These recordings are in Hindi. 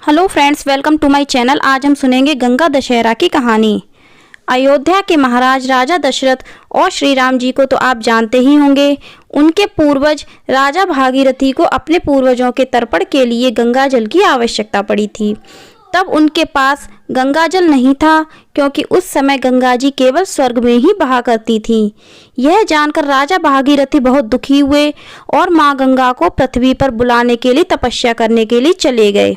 Hello friends, welcome to my channel. आज हम सुनेंगे गंगा दशहरा की कहानी। अयोध्या के महाराज राजा दशरथ और श्री राम जी को तो आप जानते ही होंगे। उनके पूर्वज राजा भागीरथी को अपने पूर्वजों के तर्पण के लिए गंगा जल की आवश्यकता पड़ी थी। तब उनके पास गंगा जल नहीं था, क्योंकि उस समय गंगा जी केवल स्वर्ग में ही बहा करती थी। यह जानकर राजा भागीरथी बहुत दुखी हुए और माँ गंगा को पृथ्वी पर बुलाने के लिए तपस्या करने के लिए चले गए।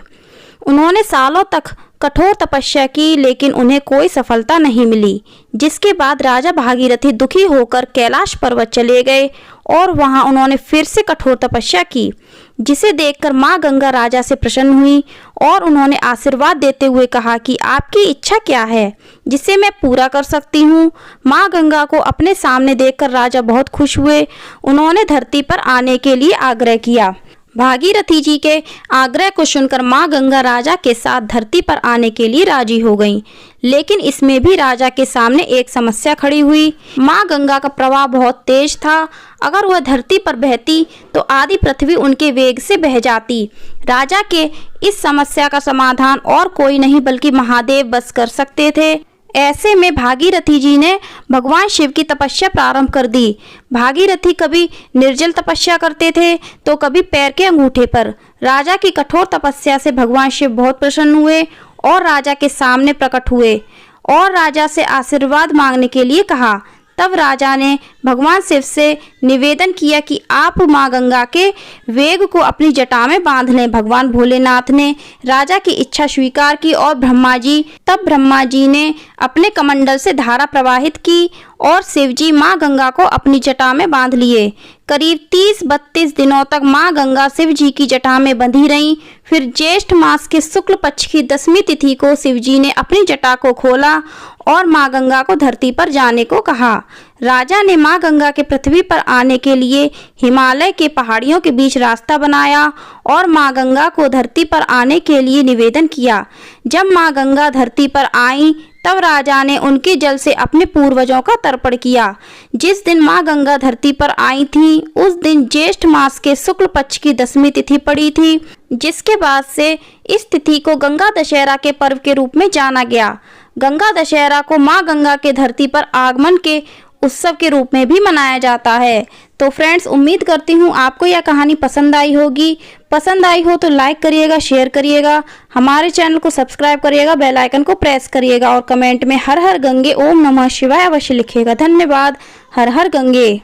उन्होंने सालों तक कठोर तपस्या की, लेकिन उन्हें कोई सफलता नहीं मिली। जिसके बाद राजा भागीरथी दुखी होकर कैलाश पर्वत चले गए और वहां उन्होंने फिर से कठोर तपस्या की, जिसे देखकर माँ गंगा राजा से प्रसन्न हुई और उन्होंने आशीर्वाद देते हुए कहा कि आपकी इच्छा क्या है, जिसे मैं पूरा कर सकती हूँ। माँ गंगा को अपने सामने देखकर राजा बहुत खुश हुए। उन्होंने धरती पर आने के लिए आग्रह किया। भागीरथी जी के आग्रह को सुनकर माँ गंगा राजा के साथ धरती पर आने के लिए राजी हो गईं। लेकिन इसमें भी राजा के सामने एक समस्या खड़ी हुई। माँ गंगा का प्रवाह बहुत तेज था। अगर वह धरती पर बहती तो आधी पृथ्वी उनके वेग से बह जाती। राजा के इस समस्या का समाधान और कोई नहीं बल्कि महादेव बस कर सकते थे। ऐसे में भागीरथी जी ने भगवान शिव की तपस्या प्रारंभ कर दी। भागीरथी कभी निर्जल तपस्या करते थे तो कभी पैर के अंगूठे पर। राजा की कठोर तपस्या से भगवान शिव बहुत प्रसन्न हुए और राजा के सामने प्रकट हुए और राजा से आशीर्वाद मांगने के लिए कहा। तब राजा ने भगवान शिव से निवेदन किया कि आप माँ गंगा के वेग को अपनी जटा में बांध लें। भगवान भोलेनाथ ने राजा की इच्छा स्वीकार की और ब्रह्मा जी ने अपने कमंडल से धारा प्रवाहित की और शिवजी माँ गंगा को अपनी जटा में बांध लिए। करीब 30-32 दिनों तक माँ गंगा शिव जी की जटा में बंधी रहीं। फिर ज्येष्ठ मास के शुक्ल पक्ष की 10वीं तिथि को शिवजी ने अपनी जटा को खोला और माँ गंगा को धरती पर जाने को कहा। राजा ने माँ गंगा के पृथ्वी पर आने के लिए हिमालय के पहाड़ियों के बीच रास्ता बनाया और माँ गंगा को धरती पर आने के लिए निवेदन किया। जब माँ गंगा धरती पर आई तब राजा ने उनके जल से अपने पूर्वजों का तर्पण किया। जिस दिन माँ गंगा धरती पर आई थी उस दिन ज्येष्ठ मास के शुक्ल पक्ष की 10वीं तिथि पड़ी थी, जिसके बाद से इस तिथि को गंगा दशहरा के पर्व के रूप में जाना गया। गंगा दशहरा को माँ गंगा के धरती पर आगमन के उत्सव के रूप में भी मनाया जाता है। तो फ्रेंड्स, उम्मीद करती हूँ आपको यह कहानी पसंद आई होगी। पसंद आई हो तो लाइक करिएगा, शेयर करिएगा, हमारे चैनल को सब्सक्राइब करिएगा, बेल आइकन को प्रेस करिएगा और कमेंट में हर हर गंगे ओम नमः शिवाय अवश्य लिखिएगा। धन्यवाद। हर हर गंगे।